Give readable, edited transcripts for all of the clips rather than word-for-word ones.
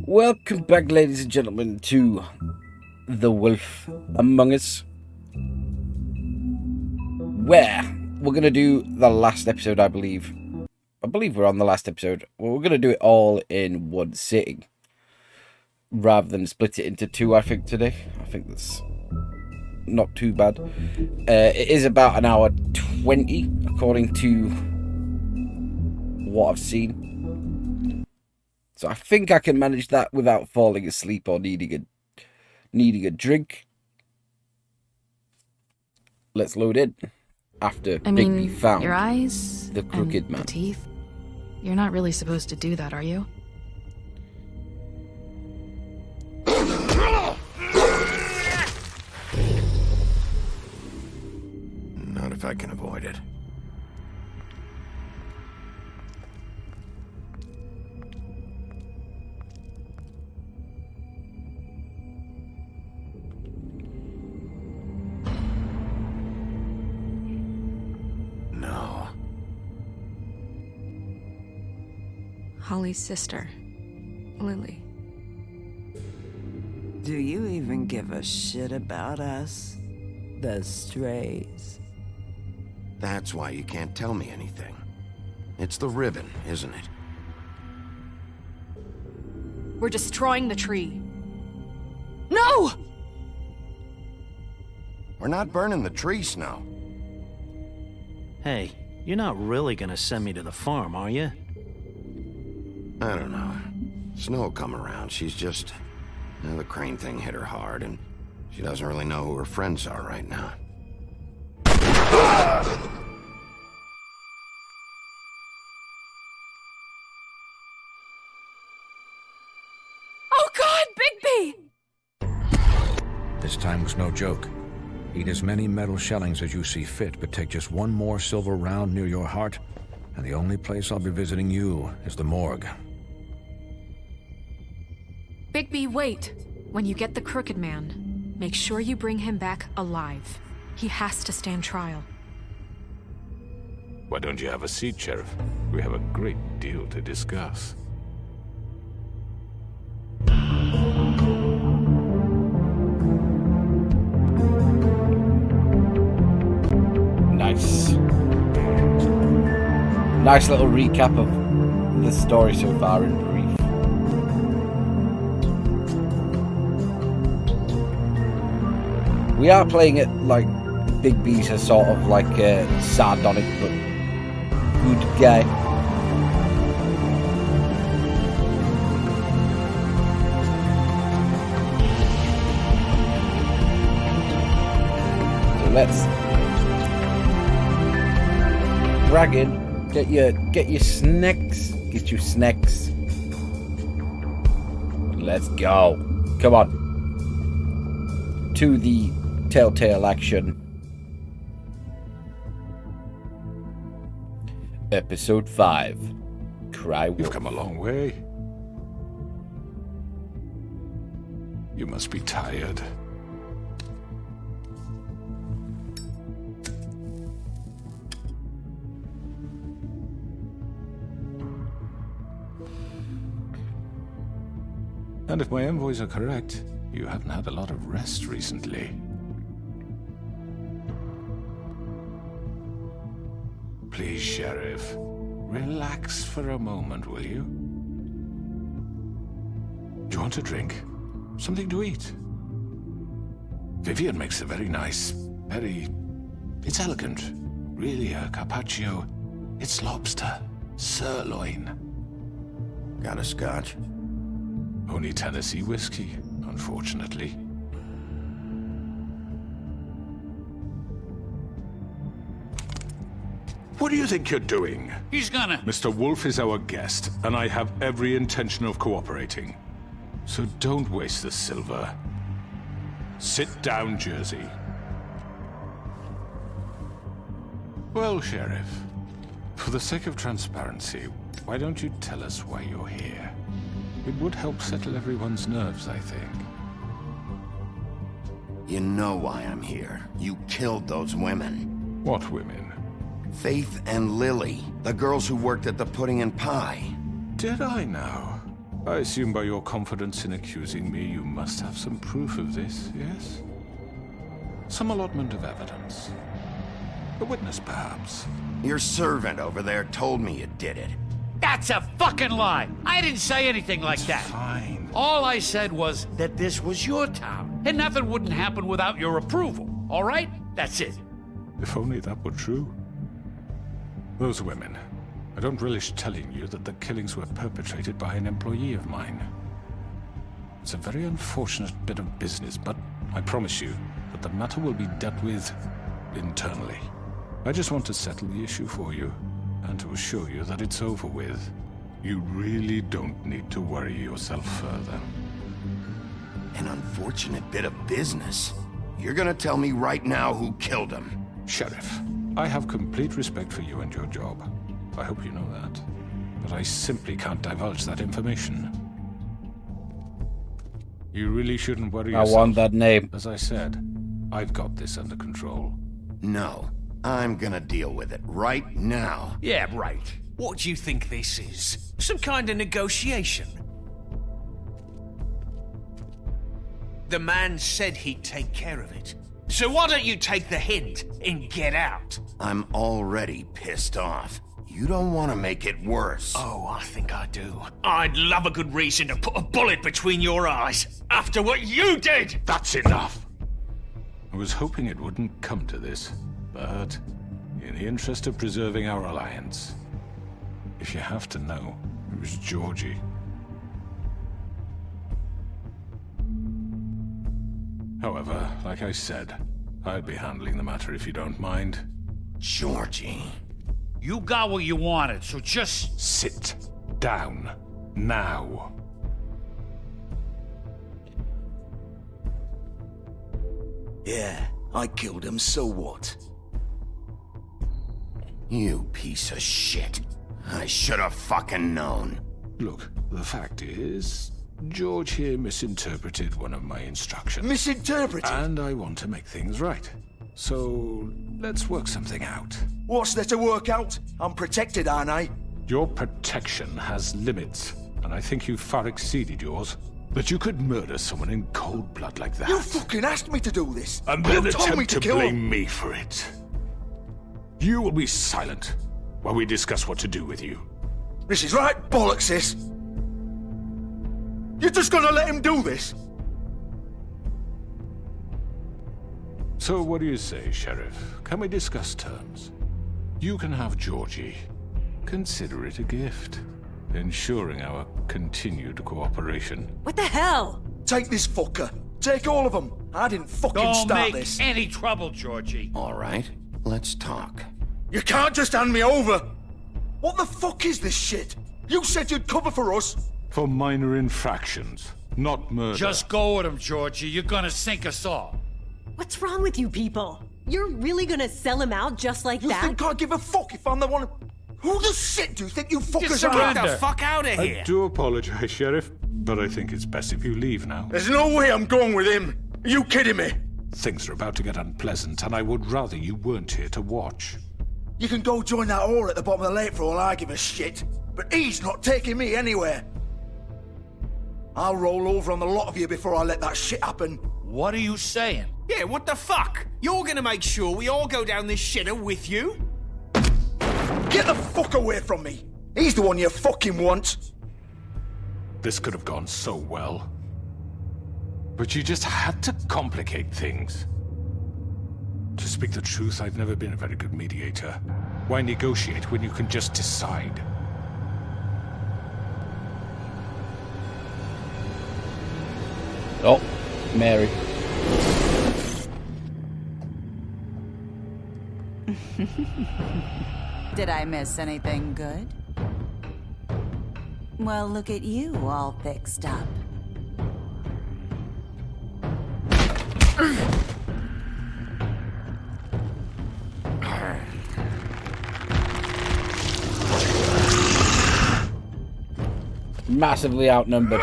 Welcome back, ladies and gentlemen, to The Wolf Among Us, where we're going to do the last episode, I believe. I believe we're on the last episode. Well, we're going to do it all in one sitting, rather than split it into two, I think, today. I think that's not too bad. It is about an hour 20, according to what I've seen. So I think I can manage that without falling asleep or needing a drink. Let's load in. After Bigby found your eyes, the crooked man. The teeth. You're not really supposed to do that, are you? Not if I can avoid it. No. Holly's sister, Lily. Do you even give a shit about us? The strays. That's why you can't tell me anything. It's the ribbon, isn't it? We're destroying the tree. No! We're not burning the tree, Snow. Hey, you're not really gonna send me to the farm, are you? I don't know. Snow will come around. She's just... the crane thing hit her hard, and she doesn't really know who her friends are right now. Oh God, Bigby! This time was no joke. Eat as many metal shellings as you see fit, but take just one more silver round near your heart, and the only place I'll be visiting you is the morgue. Bigby, wait. When you get the crooked man, make sure you bring him back alive. He has to stand trial. Why don't you have a seat, Sheriff? We have a great deal to discuss. Nice. Nice little recap of the story so far in brief. We are playing it like Bigby's a sort of like a sardonic but good guy. So let's drag in, get your snacks, get your snacks. Let's go. Come on. To the telltale action. Episode 5. Cry Wolf. You've come a long way. You must be tired. And if my envoys are correct, you haven't had a lot of rest recently. Please, Sheriff, relax for a moment, will you? Do you want a drink? Something to eat? Vivian makes a very nice, it's elegant. Really a carpaccio. It's lobster, sirloin. Got a scotch? Only Tennessee whiskey, unfortunately. What do you think you're doing? He's gonna... Mr. Wolf is our guest, and I have every intention of cooperating. So don't waste the silver. Sit down, Jersey. Well, Sheriff, for the sake of transparency, why don't you tell us why you're here? It would help settle everyone's nerves, I think. You know why I'm here. You killed those women. What women? Faith and Lily, the girls who worked at the Pudding and Pie. Did I now? I assume by your confidence in accusing me, you must have some proof of this, yes? Some allotment of evidence. A witness, perhaps. Your servant over there told me you did it. That's a fucking lie. I didn't say anything like that. Fine. All I said was that this was your town, and nothing wouldn't happen without your approval. All right? That's it. If only that were true. Those women. I don't relish telling you that the killings were perpetrated by an employee of mine. It's a very unfortunate bit of business, but I promise you that the matter will be dealt with internally. I just want to settle the issue for you, and to assure you that it's over with. You really don't need to worry yourself further. An unfortunate bit of business. You're gonna tell me right now who killed him. Sheriff, I have complete respect for you and your job. I hope you know that. But I simply can't divulge that information. You really shouldn't worry yourself. I want that name. As I said, I've got this under control. No, I'm gonna deal with it right now. Yeah, right. What do you think this is? Some kind of negotiation? The man said he'd take care of it. So why don't you take the hint and get out? I'm already pissed off. You don't want to make it worse. Oh, I think I do. I'd love a good reason to put a bullet between your eyes after what you did! That's enough! I was hoping it wouldn't come to this, but in the interest of preserving our alliance, if you have to know, it was Georgie. However, like I said, I'd be handling the matter if you don't mind. Georgie. You got what you wanted, so just... Sit down. Now. Yeah, I killed him, so what? You piece of shit. I should have fucking known. Look, the fact is, George here misinterpreted one of my instructions. Misinterpreted? And I want to make things right. So, let's work something out. What's there to work out? I'm protected, aren't I? Your protection has limits, and I think you've far exceeded yours. But you could murder someone in cold blood like that. You fucking asked me to do this! And then you told me attempt to to kill blame him. me for it. You will be silent while we discuss what to do with you. This is right bollocks, this! You're just gonna let him do this? So what do you say, Sheriff? Can we discuss terms? You can have Georgie. Consider it a gift, ensuring our continued cooperation. What the hell? Take this fucker. Take all of them. I didn't fucking Don't start make this. any trouble, Georgie. All right, let's talk. You can't just hand me over. What the fuck is this shit? You said you'd cover for us. For minor infractions, not murder. Just go with him, Georgie. You're gonna sink us all. What's wrong with you people? You're really gonna sell him out just like You that? think I give a fuck if I'm the one? Who the shit do you think you fuckers surrender. are? Get the fuck out of I do apologize, Sheriff, but I think it's best if you leave now. There's no way I'm going with him. Are you kidding me? Things are about to get unpleasant, and I would rather you weren't here to watch. You can go join that whore at the bottom of the lake for all I give a shit. But he's not taking me anywhere. I'll roll over on the lot of you before I let that shit happen. What are you saying? Yeah, what the fuck? You're gonna make sure we all go down this shitter with you? Get the fuck away from me! He's the one you fucking want! This could have gone so well. But you just had to complicate things. To speak the truth, I've never been a very good mediator. Why negotiate when you can just decide? Oh, Mary. Did I miss anything good? Well, look at you, all fixed up. Massively outnumbered.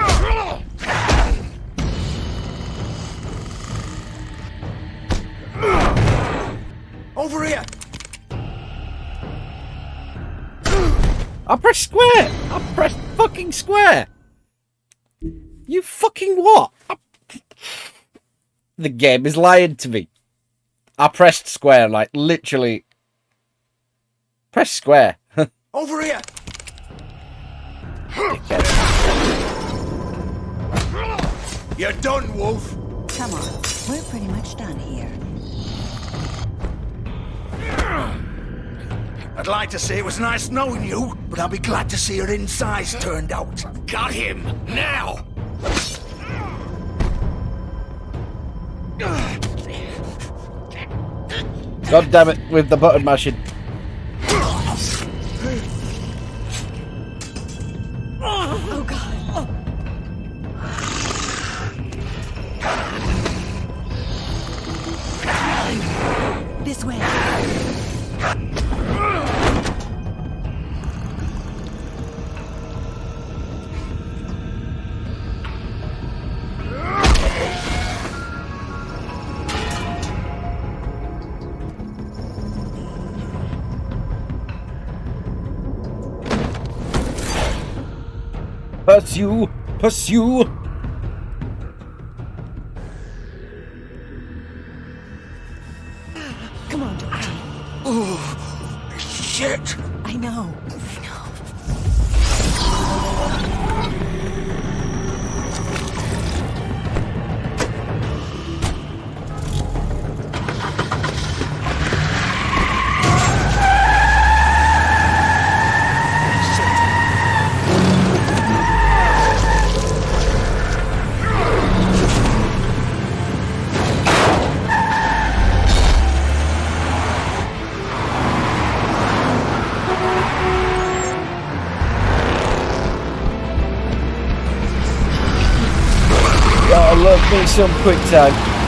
Over here! I pressed square! I pressed fucking fucking square. You fucking what? The game is lying to me. I pressed square, like, literally. Press square. Over here! You're done, Wolf. Come on, we're pretty much done here. I'd like to say it was nice knowing you, but I'll be glad to see your insides turned out. Got him! Now! God damn it, with the button mashing. Oh, God. This way. Pursue! Pursue! Come on, Georgie. Oh, shit! I know. Oh, look, me some quick time.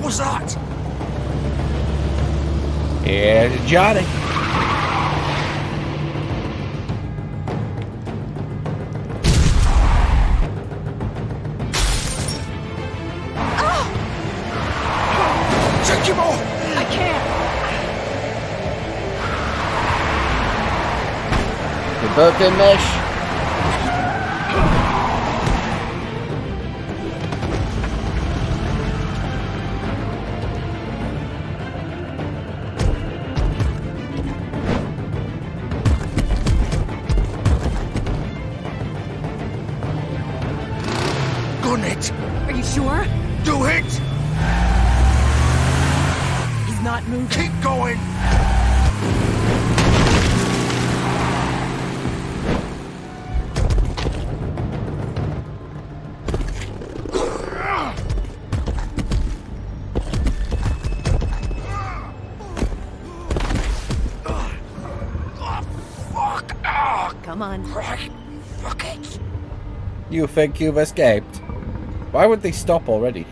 was that? Here's Johnny. Take him off! I can't! The birthday mesh. Gun it! Are you sure? Do it! He's not moving. Keep going! Come on. Right. Fuck it. You think you've escaped? Why would they stop already?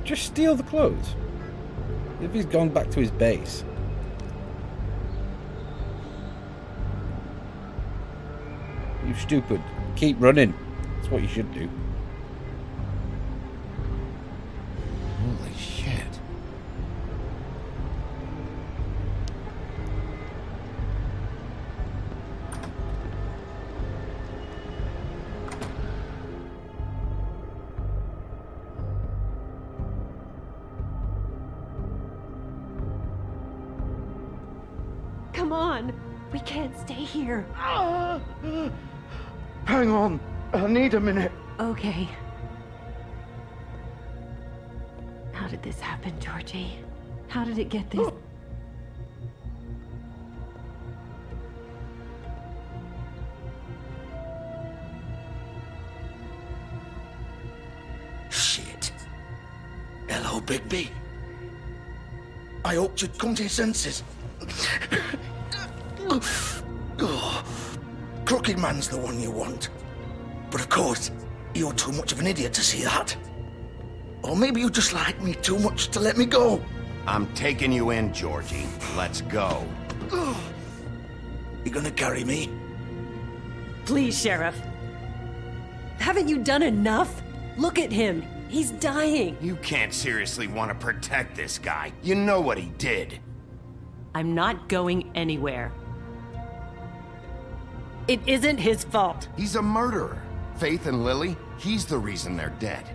Just steal the clothes. If he's gone back to his base. You stupid. Keep running. That's what you should do. Holy shit. Come on. We can't stay here. Hang on. I need a minute. Okay. How did this happen, Georgie? How did it get this? Shit. Hello, Bigby. I hoped you'd come to your senses. Crooked Man's the one you want. But of course, you're too much of an idiot to see that. Or maybe you just like me too much to let me go. I'm taking you in, Georgie. Let's go. You gonna carry me? Please, Sheriff. Haven't you done enough? Look at him. He's dying. You can't seriously want to protect this guy. You know what he did. I'm not going anywhere. It isn't his fault. He's a murderer. Faith and Lily, he's the reason they're dead.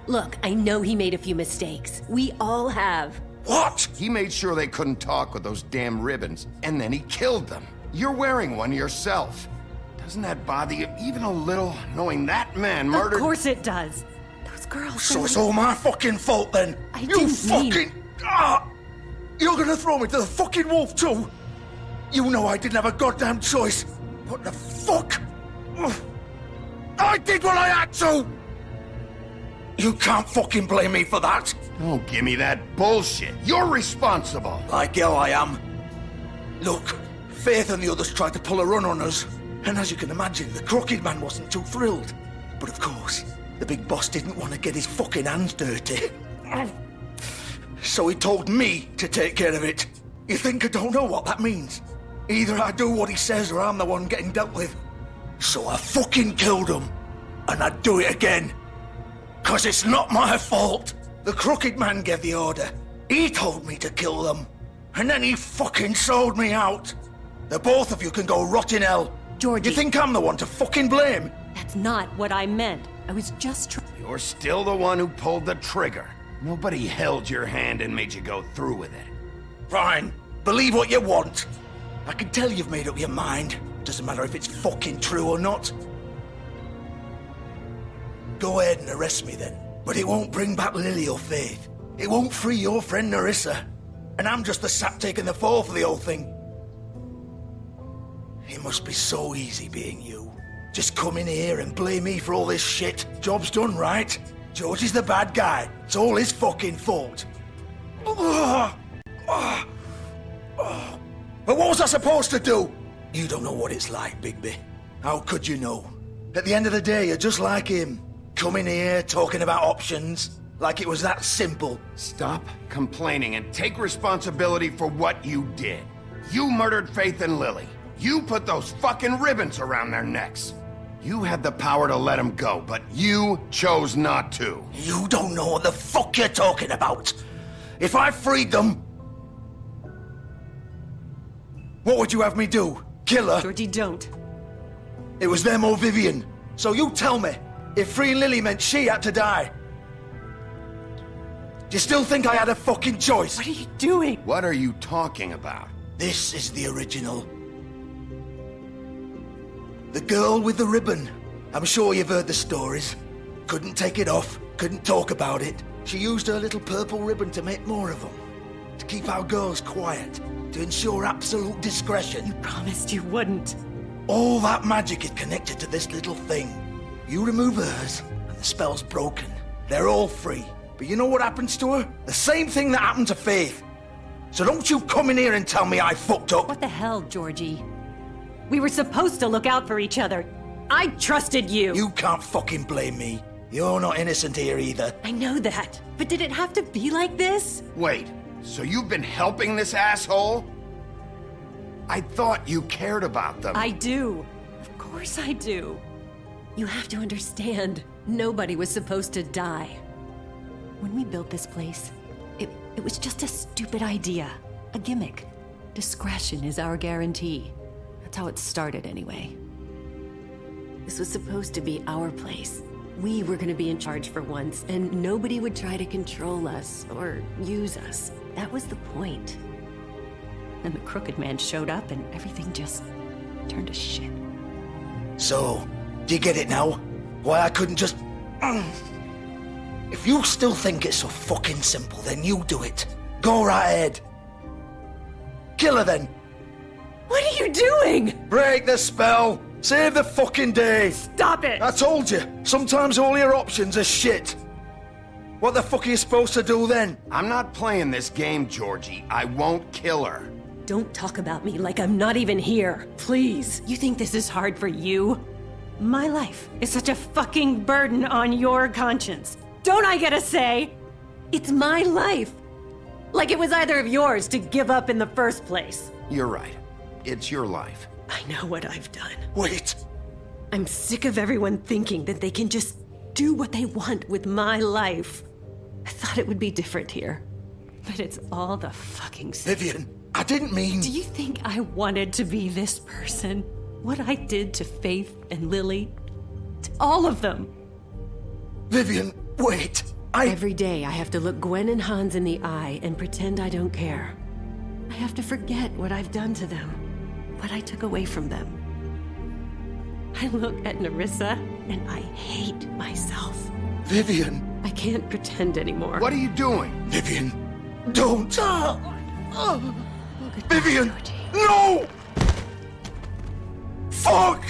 Look, I know he made a few mistakes. We all have. What? He made sure they couldn't talk with those damn ribbons, and then he killed them. You're wearing one yourself. Doesn't that bother you even a little, knowing that man murdered— Of course it does. Those girls— So it's all my fucking fault then? You fucking— You're gonna throw me to the fucking wolf too? You know I didn't have a goddamn choice. What the fuck? I did what I had to! You can't fucking blame me for that. Don't give me that bullshit. You're responsible. Like hell I am. Look, Faith and the others tried to pull a run on us. And as you can imagine, the Crooked Man wasn't too thrilled. But of course, the big boss didn't want to get his fucking hands dirty. So he told me to take care of it. You think I don't know what that means? Either I do what he says or I'm the one getting dealt with. So I fucking killed him. And I'd do it again. 'Cause it's not my fault. The Crooked Man gave the order. He told me to kill them. And then he fucking sold me out. The both of you can go rot in hell. Georgie. You think I'm the one to fucking blame? That's not what I meant. I was just You're still the one who pulled the trigger. Nobody held your hand and made you go through with it. Fine. Believe what you want. I can tell you've made up your mind. Doesn't matter if it's fucking true or not. Go ahead and arrest me then. But it won't bring back Lily or Faith. It won't free your friend Nerissa. And I'm just the sap taking the fall for the whole thing. It must be so easy being you. Just come in here and blame me for all this shit. Job's done, right? Georgie's the bad guy. It's all his fucking fault. But what was I supposed to do? You don't know what it's like, Bigby. How could you know? At the end of the day, you're just like him. Coming here, talking about options, like it was that simple. Stop complaining and take responsibility for what you did. You murdered Faith and Lily. You put those fucking ribbons around their necks. You had the power to let them go, but you chose not to. You don't know what the fuck you're talking about. If I freed them... What would you have me do? Kill her? Georgie, don't. It was them or Vivian. So you tell me, if freeing Lily meant she had to die, do you still think I had a fucking choice? What are you doing? What are you talking about? This is the original. The girl with the ribbon. I'm sure you've heard the stories. Couldn't take it off, couldn't talk about it. She used her little purple ribbon to make more of them. To keep our girls quiet. To ensure absolute discretion. You promised you wouldn't. All that magic is connected to this little thing. You remove hers, and the spell's broken. They're all free. But you know what happens to her? The same thing that happened to Faith. So don't you come in here and tell me I fucked up. What the hell, Georgie? We were supposed to look out for each other. I trusted you. You can't fucking blame me. You're not innocent here either. I know that. But did it have to be like this? Wait, so you've been helping this asshole? I thought you cared about them. I do. Of course I do. You have to understand, nobody was supposed to die. When we built this place, it was just a stupid idea. A gimmick. Discretion is our guarantee. That's how it started anyway. This was supposed to be our place. We were gonna be in charge for once, and nobody would try to control us or use us. That was the point. And the crooked man showed up and everything just turned to shit. So, do you get it now? Why I couldn't just... If you still think it's so fucking simple, then you do it. Go right ahead. Kill her then. What are you doing? Break the spell. Save the fucking day. Stop it. I told you, sometimes all your options are shit. What the fuck are you supposed to do then? I'm not playing this game, Georgie. I won't kill her. Don't talk about me like I'm not even here. Please. You think this is hard for you? My life is such a fucking burden on your conscience. Don't I get a say? It's my life. Like it was either of yours to give up in the first place. You're right. It's your life. I know what I've done. Wait. I'm sick of everyone thinking that they can just do what they want with my life. I thought it would be different here. But it's all the fucking same. Vivian, I didn't mean... Do you think I wanted to be this person? What I did to Faith and Lily? To all of them? Vivian, wait. Every day I have to look Gwen and Hans in the eye and pretend I don't care. I have to forget what I've done to them. What I took away from them. I look at Nerissa and I hate myself. Vivian. I can't pretend anymore. What are you doing? Vivian, don't. Vivian, no! Fuck!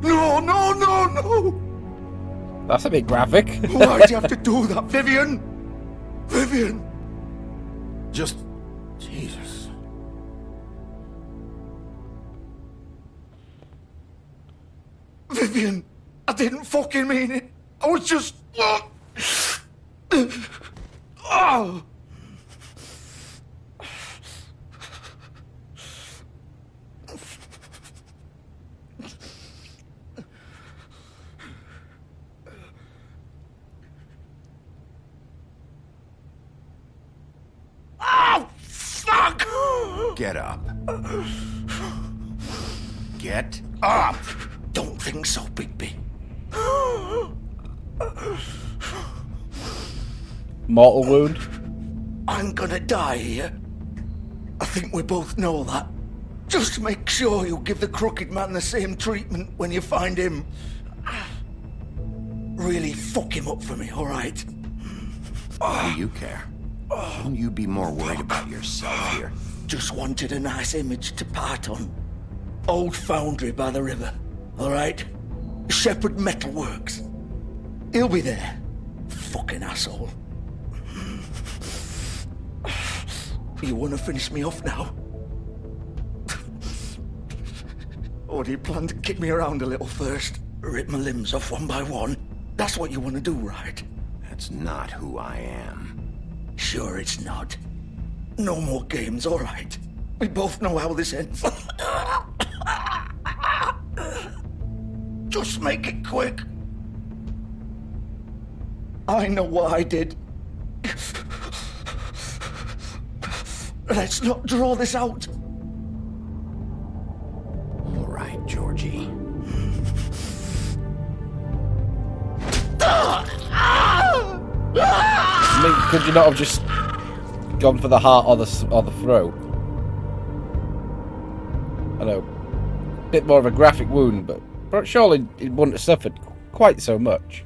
No, no, no, no! That's a bit graphic. Why'd you have to do that, Vivian? Vivian! Just... Jesus. Vivian, I didn't fucking mean it. I was just... Oh! Fuck! Get up. Get up! Don't think so, Bigby. Mortal wound. I'm gonna die here. I think we both know that. Just make sure you give the crooked man the same treatment when you find him. Really fuck him up for me, alright? Why do you care? Shouldn't you be more worried about yourself here? Just wanted a nice image to part on. Old foundry by the river, alright? Shepherd Metalworks. He'll be there. Fucking asshole. You wanna finish me off now? Or do you plan to kick me around a little first? Rip my limbs off one by one? That's what you wanna do, right? That's not who I am. Sure it's not. No more games, alright? We both know how this ends. Just make it quick. I know what I did. Let's not draw this out. All right, Georgie. I mean, could you not have just gone for the heart or the throat? I know, bit more of a graphic wound, but surely it wouldn't have suffered quite so much.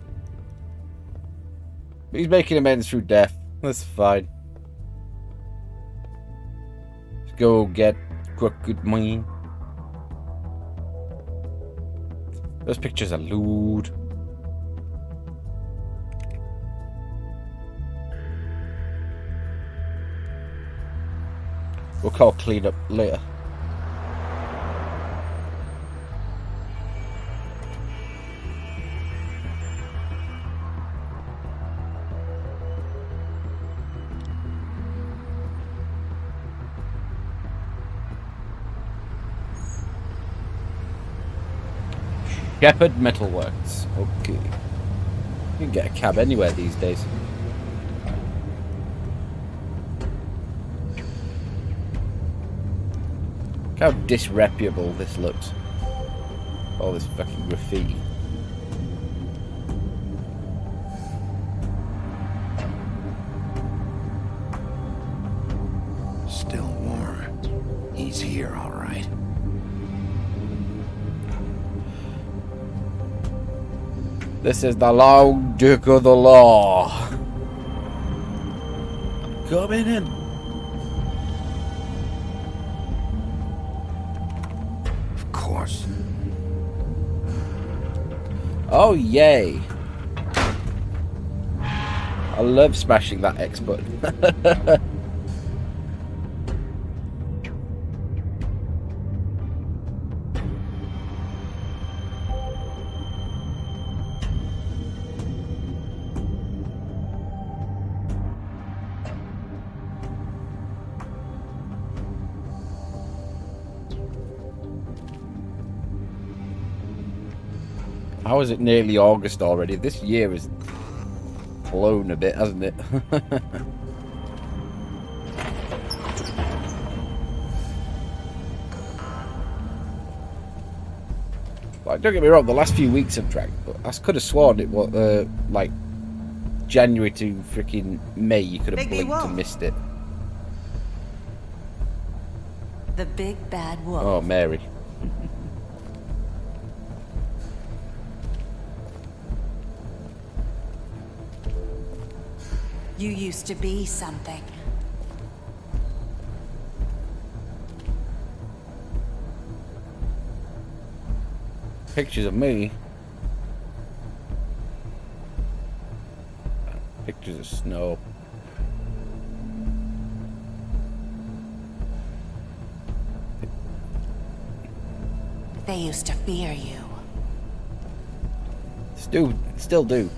But he's making amends through death. That's fine. Let's go get crooked man. Those pictures are lewd. We'll call clean up later. Shepherd Metalworks. Okay. You can get a cab anywhere these days. Look how disreputable this looks. All this fucking graffiti. Still warm. He's here, all right. This is the long dick of the law. I'm coming in. Of course. Oh, yay. I love smashing that X button. How is it nearly August already? This year has blown a bit, hasn't it? Like, don't get me wrong, the last few weeks have dragged, but I could have sworn it was like January to freaking May. You could have blinked and missed it. The big bad wolf. Oh, Mary. You used to be something. Pictures of me. Pictures of snow. They used to fear you. Still do.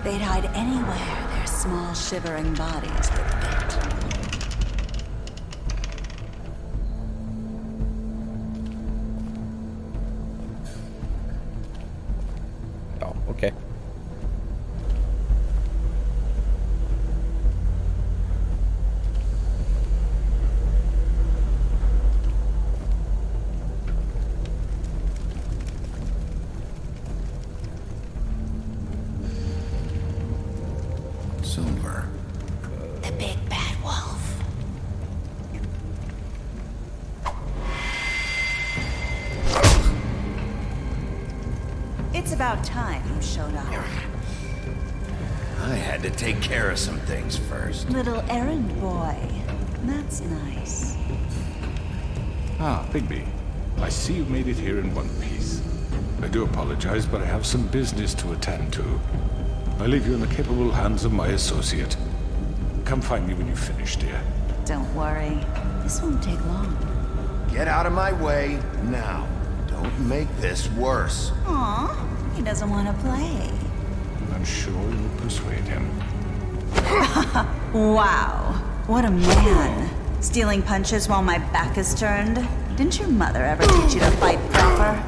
They'd hide anywhere their small shivering bodies would fit. Oh, okay. Silver. The big bad wolf. It's about time you showed up. I had to take care of some things first. Little errand boy. That's nice. Ah, Bigby. I see you made it here in one piece. I do apologize, but I have some business to attend to. I leave you in the capable hands of my associate. Come find me when you finish, dear. Don't worry. This won't take long. Get out of my way now. Don't make this worse. Aw, he doesn't want to play. I'm sure you'll persuade him. Wow, what a man. Stealing punches while my back is turned? Didn't your mother ever teach you to fight proper?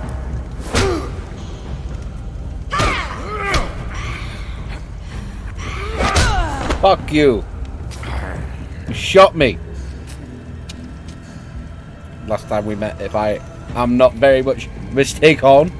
Fuck you. You shot me. Last time we met, if I'm not very much mistake on.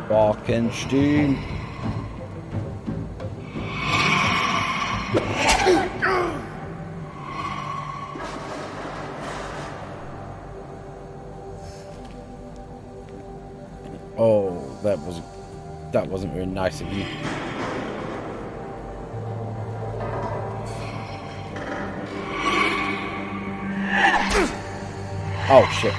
Falkenstein. Oh, that wasn't very nice of you. Oh shit.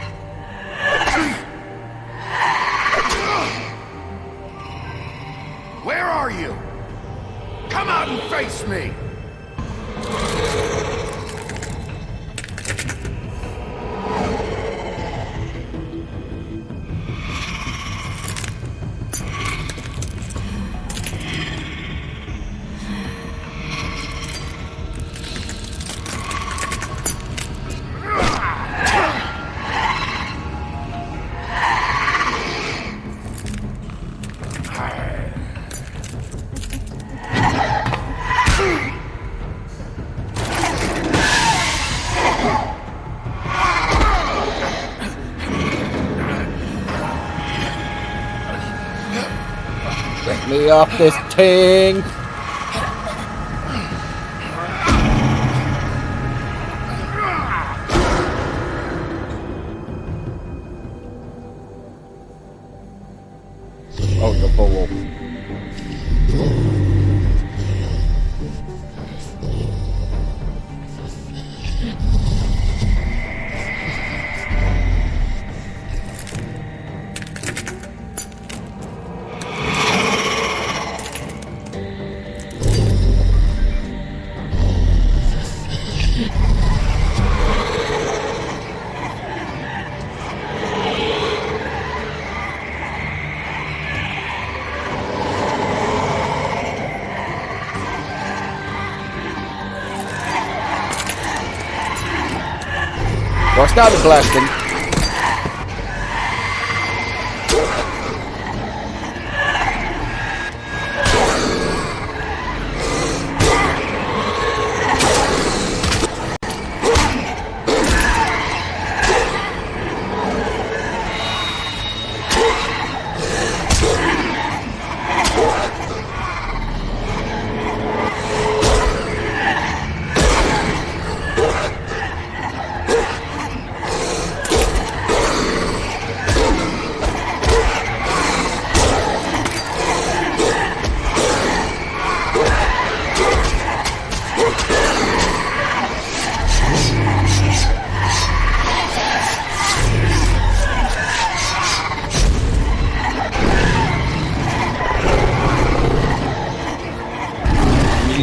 me! Get me off this thing! Oh, the bubble. Watch out, the blasting.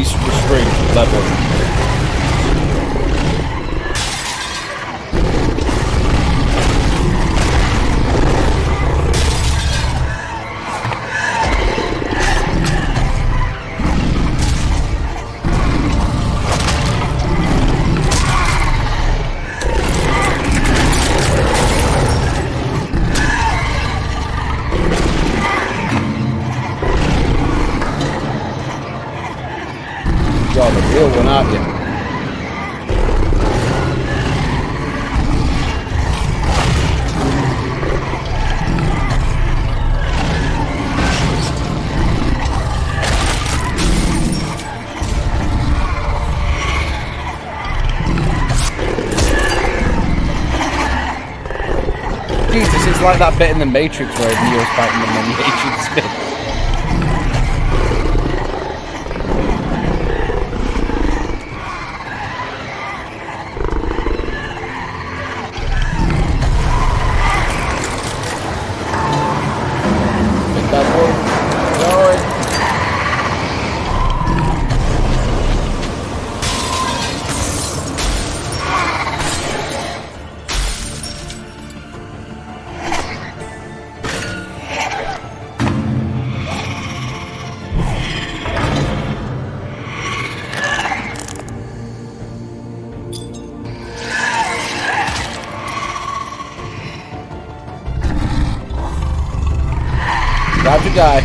Restraint level. You're the real one, aren't you? Jesus, it's like that bit in the Matrix where Neo's fighting the Matrix Smith. About to die.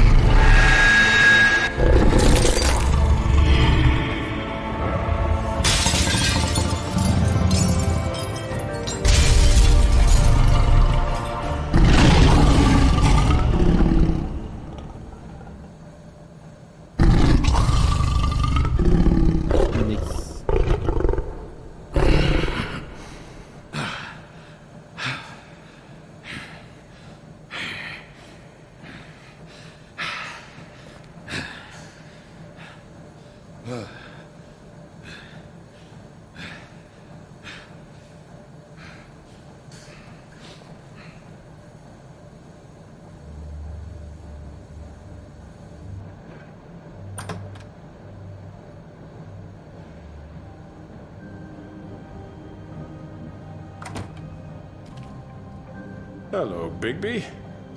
Hello, Bigby.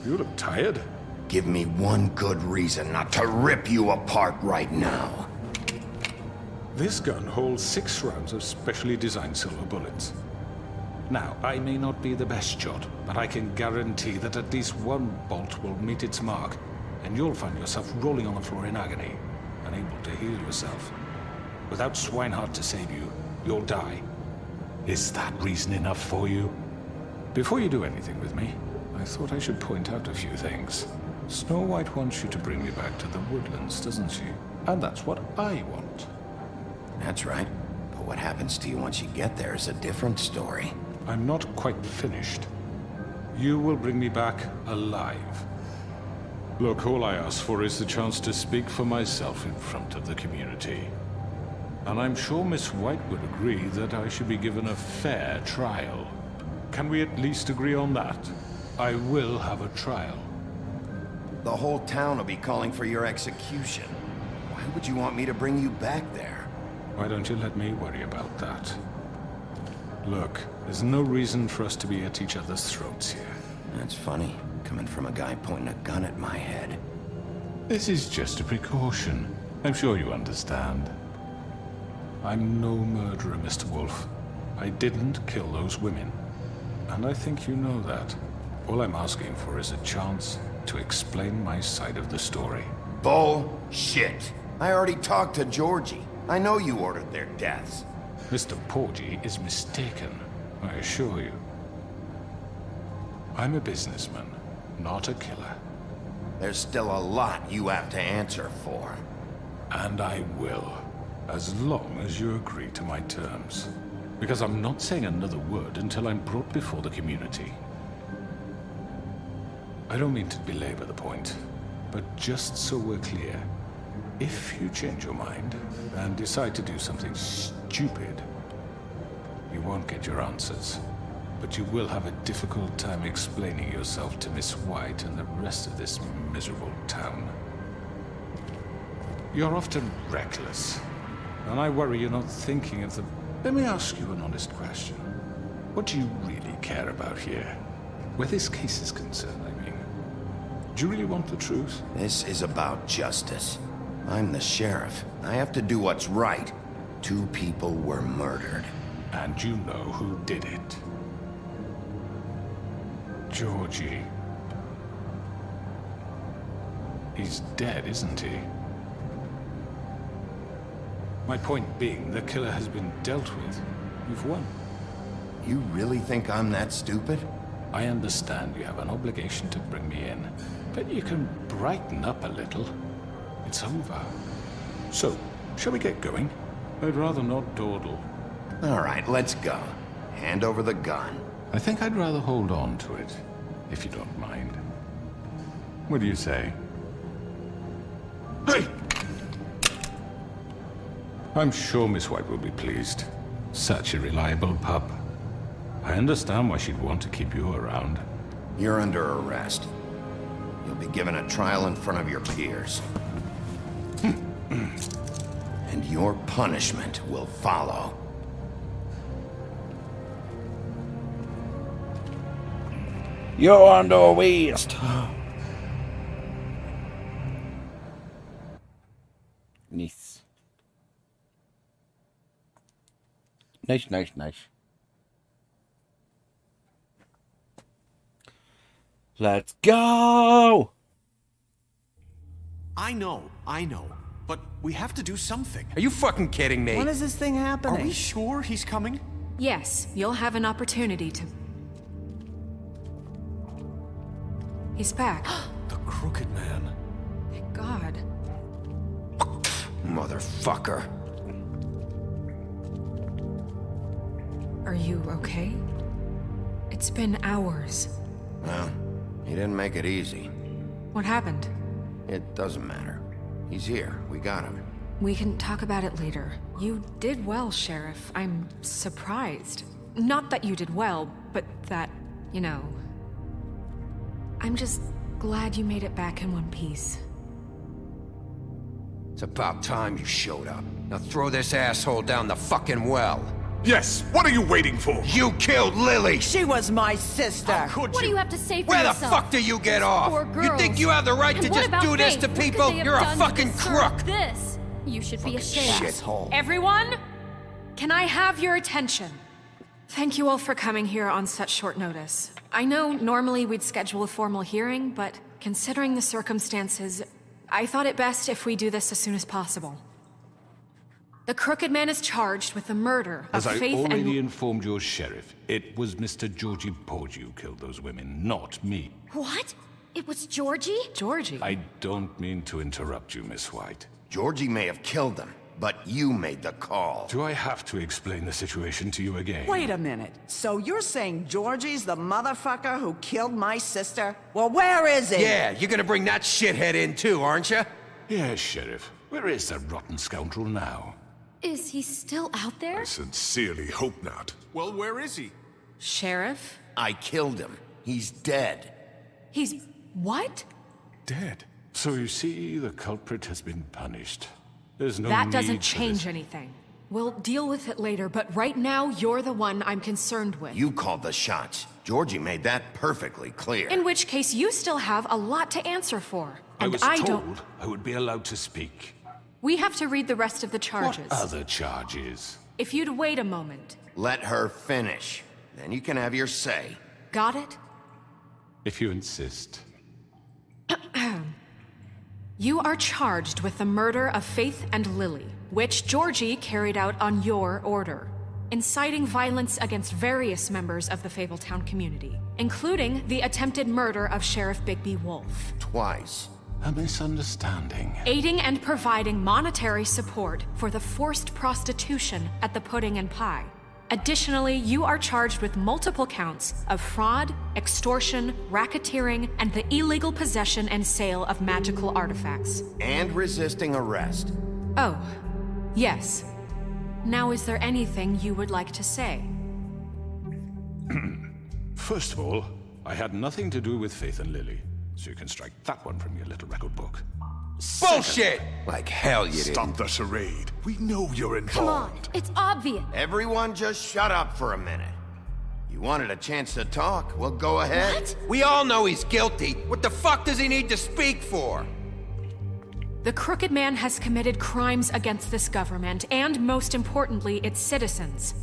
You look tired. Give me one good reason not to rip you apart right now. This gun holds 6 rounds of specially designed silver bullets. Now, I may not be the best shot, but I can guarantee that at least one bolt will meet its mark, and you'll find yourself rolling on the floor in agony, unable to heal yourself. Without Swinehart to save you, you'll die. Is that reason enough for you? Before you do anything with me, I thought I should point out a few things. Snow White wants you to bring me back to the woodlands, doesn't she? And that's what I want. That's right. But what happens to you once you get there is a different story. I'm not quite finished. You will bring me back alive. Look, all I ask for is the chance to speak for myself in front of the community. And I'm sure Miss White would agree that I should be given a fair trial. Can we at least agree on that? I will have a trial. The whole town will be calling for your execution. Why would you want me to bring you back there? Why don't you let me worry about that? Look, there's no reason for us to be at each other's throats here. That's funny, coming from a guy pointing a gun at my head. This is just a precaution. I'm sure you understand. I'm no murderer, Mr. Wolf. I didn't kill those women. And I think you know that. All I'm asking for is a chance to explain my side of the story. Bullshit! I already talked to Georgie. I know you ordered their deaths. Mr. Porgy is mistaken, I assure you. I'm a businessman, not a killer. There's still a lot you have to answer for. And I will, as long as you agree to my terms. Because I'm not saying another word until I'm brought before the community. I don't mean to belabor the point, but just so we're clear, if you change your mind and decide to do something stupid, you won't get your answers. But you will have a difficult time explaining yourself to Miss White and the rest of this miserable town. You're often reckless, and I worry you're not thinking of the... Let me ask you an honest question. What do you really care about here? Where this case is concerned, I mean. Do you really want the truth? This is about justice. I'm the sheriff. I have to do what's right. 2 people were murdered. And you know who did it. Georgie. He's dead, isn't he? My point being, the killer has been dealt with. You've won. You really think I'm that stupid? I understand you have an obligation to bring me in, but you can brighten up a little. It's over. So, shall we get going? I'd rather not dawdle. All right, let's go. Hand over the gun. I think I'd rather hold on to it, if you don't mind. What do you say? Hey! I'm sure Miss White will be pleased. Such a reliable pup. I understand why she'd want to keep you around. You're under arrest. You'll be given a trial in front of your peers. And your punishment will follow. You're under arrest. Nice. Nice. Let's go! I know. But we have to do something. Are you fucking kidding me? When is this thing happening? Are we sure he's coming? Yes, you'll have an opportunity to... He's back. The Crooked Man. Thank God. Motherfucker. Are you okay? It's been hours. Well, he didn't make it easy. What happened? It doesn't matter. He's here. We got him. We can talk about it later. You did well, Sheriff. I'm surprised. Not that you did well, but that, you know... I'm just glad you made it back in one piece. It's about time you showed up. Now throw this asshole down the fucking well. Yes, what are you waiting for? You killed Lily! She was my sister. Could What do you? you have to say for Where the yourself? fuck do you get Those off? poor You girls. think you have the right And to what just about do this Faith? to What could people? they have You're a done to fucking deserve crook! This. You should be ashamed. Shithole. Everyone, can I have your attention? Thank you all for coming here on such short notice. I know normally we'd schedule a formal hearing, but considering the circumstances, I thought it best if we do this as soon as possible. The Crooked Man is charged with the murder of As I Faith already and... informed your sheriff, it was Mr. Georgie Porgy who killed those women, not me. What? It was Georgie? Georgie? I don't mean to interrupt you, Miss White. Georgie may have killed them, but you made the call. Do I have to explain the situation to you again? Wait a minute. So you're saying Georgie's the motherfucker who killed my sister? Well, where is he? Yeah, you're gonna bring that shithead in too, aren't you? Yes, Sheriff. Where is that rotten scoundrel now? Is he still out there? I sincerely hope not. Well, where is he? Sheriff? I killed him. He's dead. He's... what? Dead. So you see, the culprit has been punished. There's no That need doesn't for change this. anything. We'll deal with it later, but right now, you're the one I'm concerned with. You called the shots. Georgie made that perfectly clear. In which case, you still have a lot to answer for. I And was I told don't... I would be allowed to speak. We have to read the rest of the charges. What other charges? If you'd wait a moment. Let her finish. Then you can have your say. Got it? If you insist. You are charged with the murder of Faith and Lily, which Georgie carried out on your order, inciting violence against various members of the Fabletown community, including the attempted murder of Sheriff Bigby Wolf. Twice. A misunderstanding. Aiding and providing monetary support for the forced prostitution at the Pudding and Pie. Additionally, you are charged with multiple counts of fraud, extortion, racketeering, and the illegal possession and sale of magical artifacts. And resisting arrest. Oh, yes. Now, is there anything you would like to say? First of all, I had nothing to do with Faith and Lily, so you can strike that one from your little record book. Bullshit! Like hell you Stop didn't. the charade. We know you're involved. Come on, it's obvious. Everyone just shut up for a minute. You wanted a chance to talk? Well, go ahead. What? We all know he's guilty. What the fuck does he need to speak for? The Crooked Man has committed crimes against this government, and most importantly, its citizens.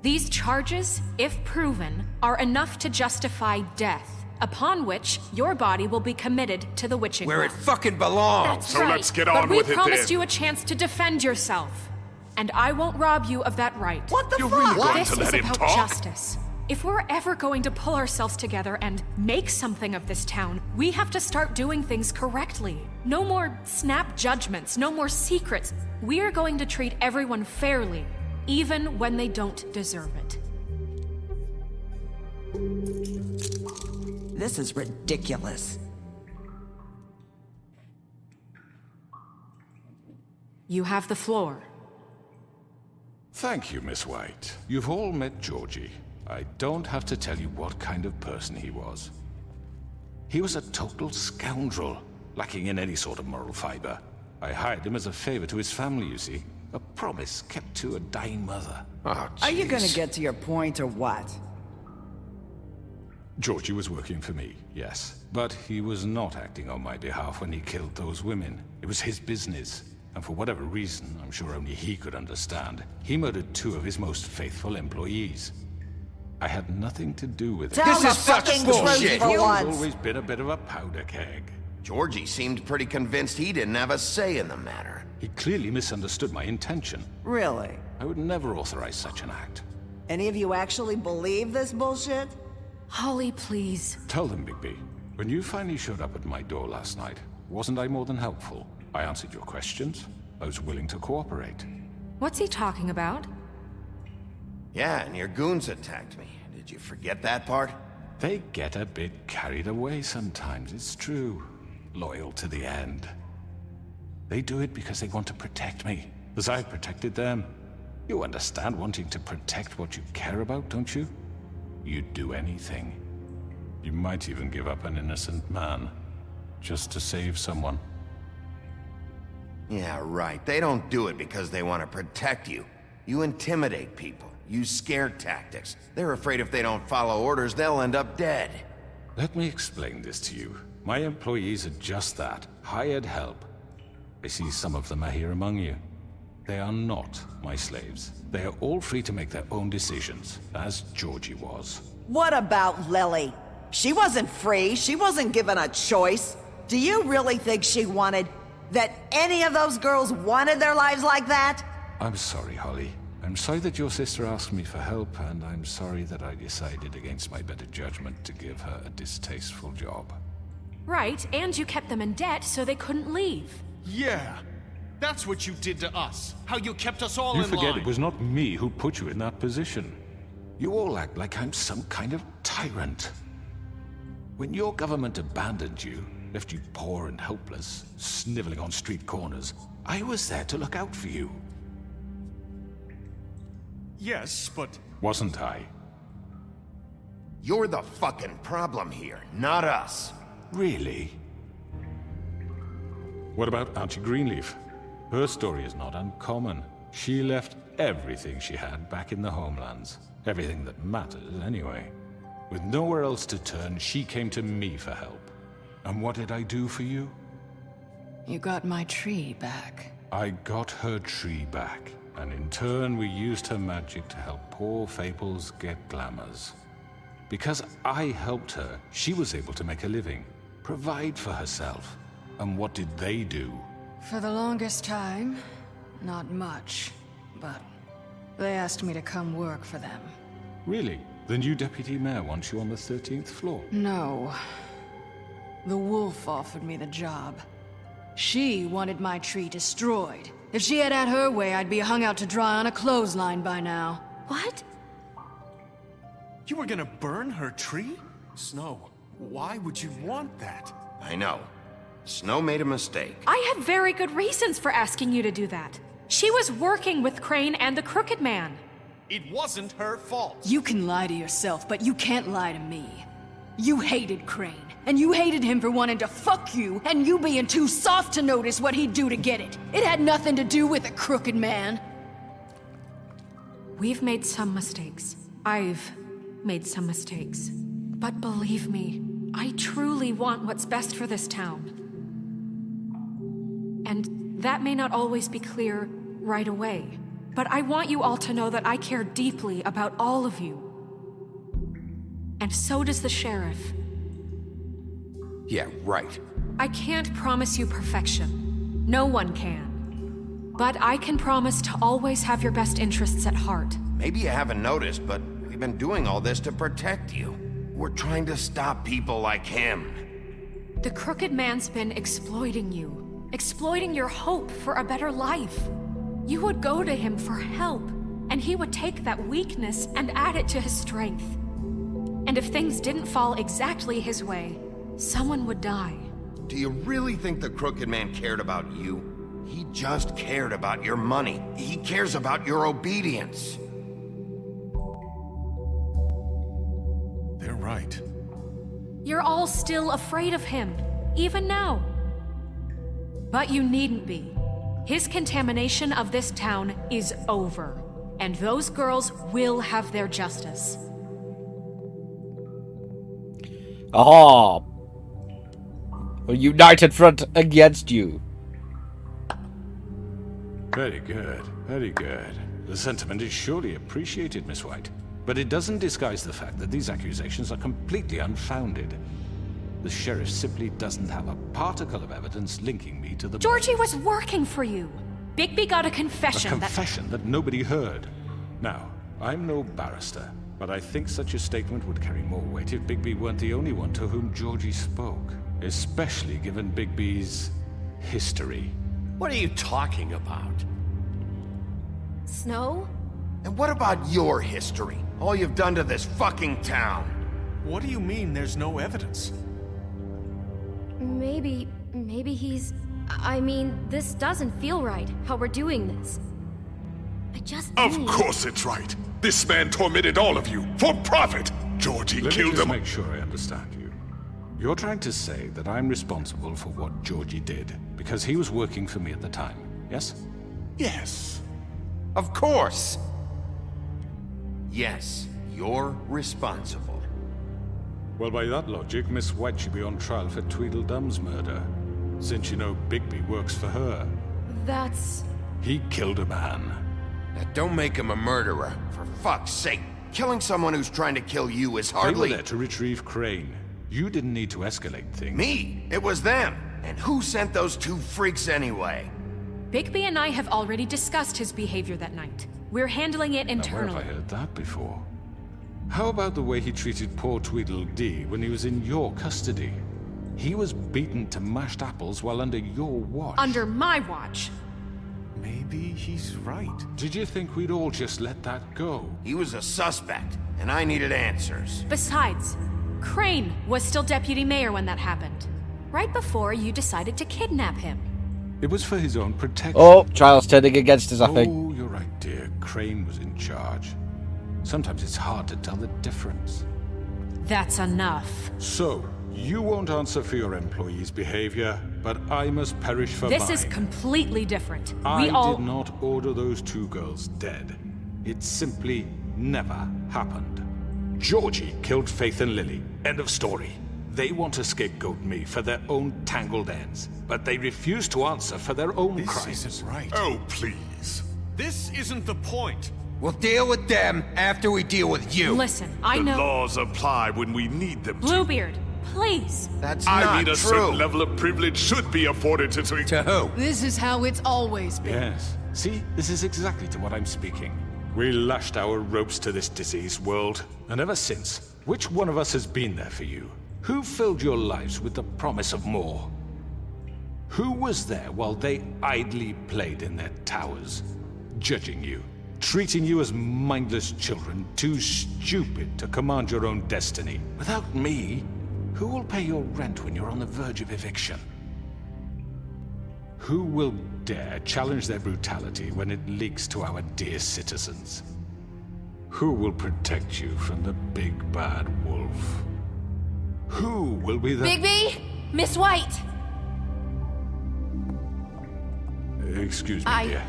These charges, if proven, are enough to justify death, upon which your body will be committed to the witching Where it well. fucking belongs. That's right. Let's get But on we with it promised then. you a chance to defend yourself, and I won't rob you of that right. What the You're fuck? really going This to is let him about talk? justice. If we're ever going to pull ourselves together and make something of this town, we have to start doing things correctly. No more snap judgments, no more secrets. We are going to treat everyone fairly, even when they don't deserve it. This is ridiculous. You have the floor. Thank you, Miss White. You've all met Georgie. I don't have to tell you what kind of person he was. He was a total scoundrel, lacking in any sort of moral fiber. I hired him as a favor to his family, you see. A promise kept to a dying mother. Oh, Are you gonna jeez. get to your point or what? Georgie was working for me, yes. But he was not acting on my behalf when he killed those women. It was his business. And for whatever reason, I'm sure only he could understand, he murdered 2 of his most faithful employees. I had nothing to do with it. Tell This the is such fucking bullshit. truth for He's once. always been a bit of a powder keg. Georgie seemed pretty convinced he didn't have a say in the matter. He clearly misunderstood my intention. Really? I would never authorize such an act. Any of you actually believe this bullshit? Holly, please. Tell them, Bigby. When you finally showed up at my door last night, wasn't I more than helpful? I answered your questions. I was willing to cooperate. What's he talking about? Yeah, and your goons attacked me. Did you forget that part? They get a bit carried away sometimes, it's true. Loyal to the end. They do it because they want to protect me, as I protected them. You understand wanting to protect what you care about, don't you? You'd do anything. You might even give up an innocent man, just to save someone. Yeah, right. They don't do it because they want to protect you. You intimidate people. Use scare tactics. They're afraid if they don't follow orders, they'll end up dead. Let me explain this to you. My employees are just that, hired help. I see some of them are here among you. They are not my slaves. They are all free to make their own decisions, as Georgie was. What about Lily? She wasn't free. She wasn't given a choice. Do you really think she wanted... that any of those girls wanted their lives like that? I'm sorry, Holly. I'm sorry that your sister asked me for help, and I'm sorry that I decided against my better judgment to give her a distasteful job. Right, and you kept them in debt so they couldn't leave. Yeah. That's what you did to us. How you kept us all You in line. forget it was not me who put you in that position. You all act like I'm some kind of tyrant. When your government abandoned you, left you poor and helpless, sniveling on street corners, I was there to look out for you. Yes, but... Wasn't I? You're the fucking problem here, not us. Really? What about Auntie Greenleaf? Her story is not uncommon. She left everything she had back in the homelands. Everything that matters, anyway. With nowhere else to turn, she came to me for help. And what did I do for you? You got my tree back. I got her tree back, and in turn we used her magic to help poor Faples get glamours. Because I helped her, she was able to make a living, provide for herself. And what did they do? For the longest time, not much, but they asked me to come work for them. Really? The new deputy mayor wants you on the 13th floor? No. The wolf offered me the job. She wanted my tree destroyed. If she had her way, I'd be hung out to dry on a clothesline by now. What? You were gonna burn her tree? Snow, why would you want that? I know. Snow made a mistake. I had very good reasons for asking you to do that. She was working with Crane and the Crooked Man. It wasn't her fault. You can lie to yourself, but you can't lie to me. You hated Crane, and you hated him for wanting to fuck you, and you being too soft to notice what he'd do to get it. It had nothing to do with the Crooked Man. We've made some mistakes. I've made some mistakes. But believe me, I truly want what's best for this town. And that may not always be clear right away. But I want you all to know that I care deeply about all of you. And so does the sheriff. Yeah, right. I can't promise you perfection. No one can. But I can promise to always have your best interests at heart. Maybe you haven't noticed, but we've been doing all this to protect you. We're trying to stop people like him. The Crooked Man's been exploiting you. Exploiting your hope for a better life. You would go to him for help, and he would take that weakness and add it to his strength. And if things didn't fall exactly his way, someone would die. Do you really think the Crooked Man cared about you? He just cared about your money. He cares about your obedience. They're right. You're all still afraid of him, even now. But you needn't be. His contamination of this town is over, and those girls will have their justice. Aha! A united front against you. Very good, very good. The sentiment is surely appreciated, Miss White. But it doesn't disguise the fact that these accusations are completely unfounded. The sheriff simply doesn't have a particle of evidence linking me to the... Georgie was working for you. Bigby got a confession A confession that nobody heard. Now, I'm no barrister, but I think such a statement would carry more weight if Bigby weren't the only one to whom Georgie spoke. Especially given Bigby's history. What are you talking about? Snow? And what about your history? All you've done to this fucking town? What do you mean there's no evidence? Maybe he's... I mean, this doesn't feel right, how we're doing this. I just Of need... course it's right. This man tormented all of you, for profit. Georgie killed them. Let me just make sure I understand you. You're trying to say that I'm responsible for what Georgie did, because he was working for me at the time, yes? Yes. Of course. Yes, you're responsible. Well, by that logic, Miss White should be on trial for Tweedledum's murder. Since you know Bigby works for her. That's... He killed a man. Now don't make him a murderer, for fuck's sake. Killing someone who's trying to kill you is hardly... They were there to retrieve Crane. You didn't need to escalate things. Me? It was them. And who sent those two freaks anyway? Bigby and I have already discussed his behavior that night. We're handling it Now, internally. where have I heard that before? How about the way he treated poor Tweedledee when he was in your custody? He was beaten to mashed apples while under your watch. Under my watch. Maybe he's right. Did you think we'd all just let that go? He was a suspect, and I needed answers. Besides, Crane was still deputy mayor when that happened. Right before you decided to kidnap him. It was for his own protection. Oh, trial's turning against us, I think. Oh, you're right, dear. Crane was in charge. Sometimes it's hard to tell the difference. That's enough. So, you won't answer for your employees' behavior, but I must perish for mine. This is completely different. I did not order those two girls dead. It simply never happened. Georgie killed Faith and Lily. End of story. They want to scapegoat me for their own tangled ends, but they refuse to answer for their own crimes. This isn't right. Oh, please. This isn't the point. We'll deal with them after we deal with you. Listen, I The know... laws apply when we need them to. Bluebeard, please. That's I not mean, a true. certain level of privilege should be afforded to... To who? This is how it's always been. Yes. See, this is exactly to what I'm speaking. We lashed our ropes to this diseased world, and ever since, which one of us has been there for you? Who filled your lives with the promise of more? Who was there while they idly played in their towers, judging you, treating you as mindless children, too stupid to command your own destiny? Without me, who will pay your rent when you're on the verge of eviction? Who will dare challenge their brutality when it leaks to our dear citizens? Who will protect you from the big bad wolf? Who will be the... Bigby! Miss White! Excuse me, dear.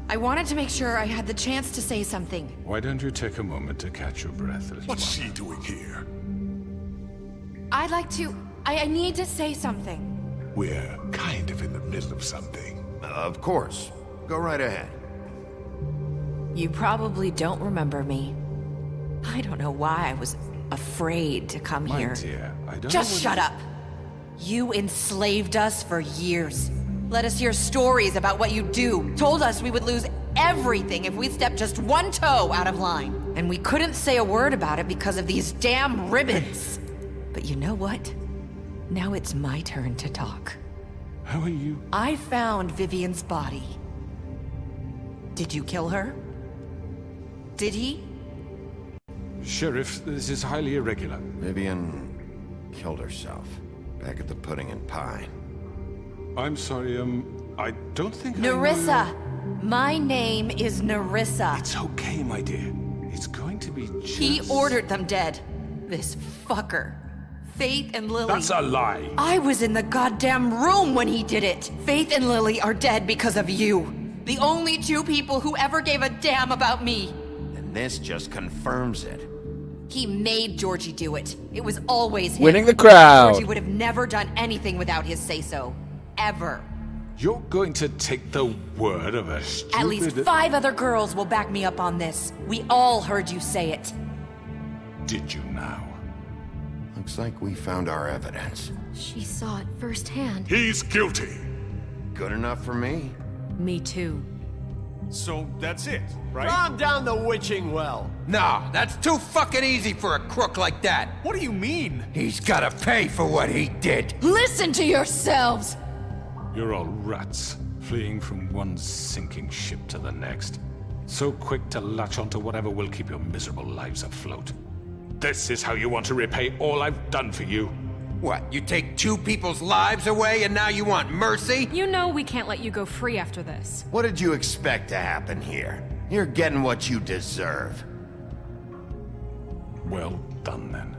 I wanted to make sure I had the chance to say something. Why don't you take a moment to catch your breath, little What's one? she doing here? I'd like to... I need to say something. We're kind of in the middle of something. Of course. Go right ahead. You probably don't remember me. I don't know why I was afraid to come My here. dear, I don't Just know what shut up. You enslaved us for years. Let us hear stories about what you do. Told us we would lose everything if we stepped just one toe out of line. And we couldn't say a word about it because of these damn ribbons. But you know what? Now it's my turn to talk. How are you? I found Vivian's body. Did you kill her? Did he? Sheriff, this is highly irregular. Vivian killed herself back at the Pudding and Pie. I'm sorry, I don't think Nerissa! My name is Nerissa. It's okay, my dear. It's going to be just... He ordered them dead. This fucker. Faith and Lily. That's a lie. I was in the goddamn room when he did it. Faith and Lily are dead because of you. The only two people who ever gave a damn about me. And this just confirms it. He made Georgie do it. It was always him. Winning the crowd. Georgie would have never done anything without his say-so. Ever. You're going to take the word of a stupid... At least 5 other girls will back me up on this. We all heard you say it. Did you now? Looks like we found our evidence. She saw it firsthand. He's guilty. Good enough for me. Me too. So that's it, right? Calm down the witching well. No, that's too fucking easy for a crook like that. What do you mean? He's gotta pay for what he did. Listen to yourselves! You're all rats, fleeing from one sinking ship to the next. So quick to latch onto whatever will keep your miserable lives afloat. This is how you want to repay all I've done for you? What, you take 2 people's lives away and now you want mercy? You know we can't let you go free after this. What did you expect to happen here? You're getting what you deserve. Well done, then.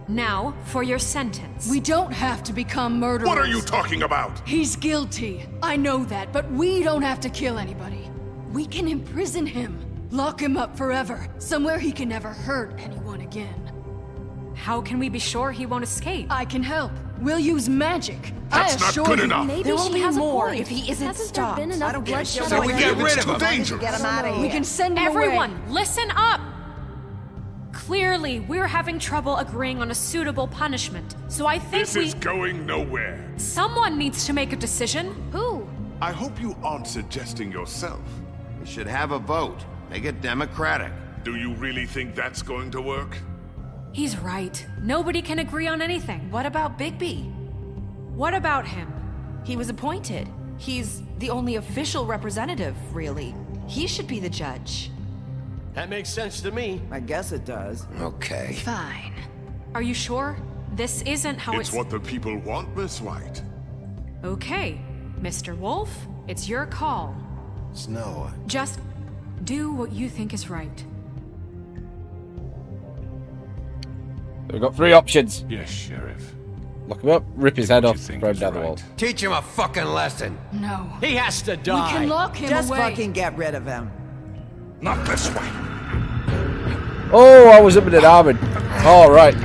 Now, for your sentence. We don't have to become murderers. What are you talking about? He's guilty. I know that, but we don't have to kill anybody. We can imprison him. Lock him up forever, somewhere he can never hurt anyone again. How can we be sure he won't escape? I can help. We'll use magic. That's I not assure good you. enough. Maybe There will she be has a more point. if he isn't Hasn't stopped. there been enough bloodshed? So we get rid of him. Dangerous. Get him out of here. We can send him Everyone, away. listen up! Clearly, we're having trouble agreeing on a suitable punishment, so I think This is going nowhere. someone needs to make a decision. Who? I hope you aren't suggesting yourself. We should have a vote. Make it democratic. Do you really think that's going to work? He's right. Nobody can agree on anything. What about Bigby? What about him? He was appointed. He's the only official representative, really. He should be the judge. That makes sense to me. I guess it does. Okay. Fine. Are you sure? This isn't how It's what the people want, Miss White. Okay, Mr. Wolf, it's your call. Snow. Just do what you think is right. We've got 3 options. Yes, Sheriff. Lock him up, rip his head What off, you think throw him is down the right. wall. Teach him a fucking lesson. No. He has to We die. can lock him Just away. fucking get rid of him. Not this way. Oh, I was up in an armored. All right.